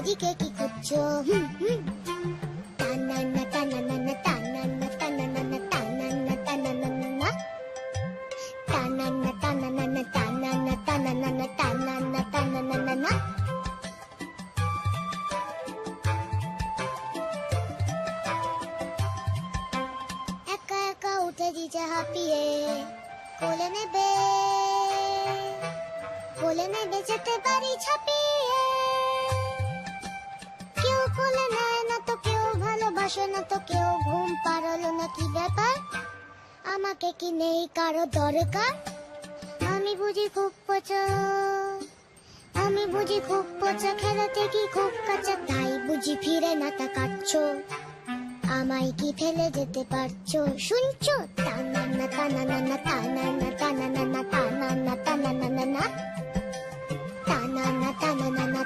এদিকে কি খুঁজছো? টানানা টানানা টানানা টানানা টানানা টানানা টানানা টানানা টানানা টানানা টানানা টানানা। একা একা উঠে দিছে হাঁপিয়ে, কোলে নেবে যেতে পারি ছাপিয়ে। কেউ কোলে নেয় না তো, কেউ ভালোবাসে না তো, কেউ ঘুম পাড়ালো না, কি ব্যাপার? আমাকে কি নেই কারো দরকার? আমি বুঝি খুব পচা, খেলাতে কি খুব কাঁচা, তাই বুঝি ফিরে না তাকাচ্ছো। আমায় কি ফেলে যেতে পারছো? শুনছো? টানানা টানানা টানানা টানানা টানানা টানানা টানানা টানানা টানানা।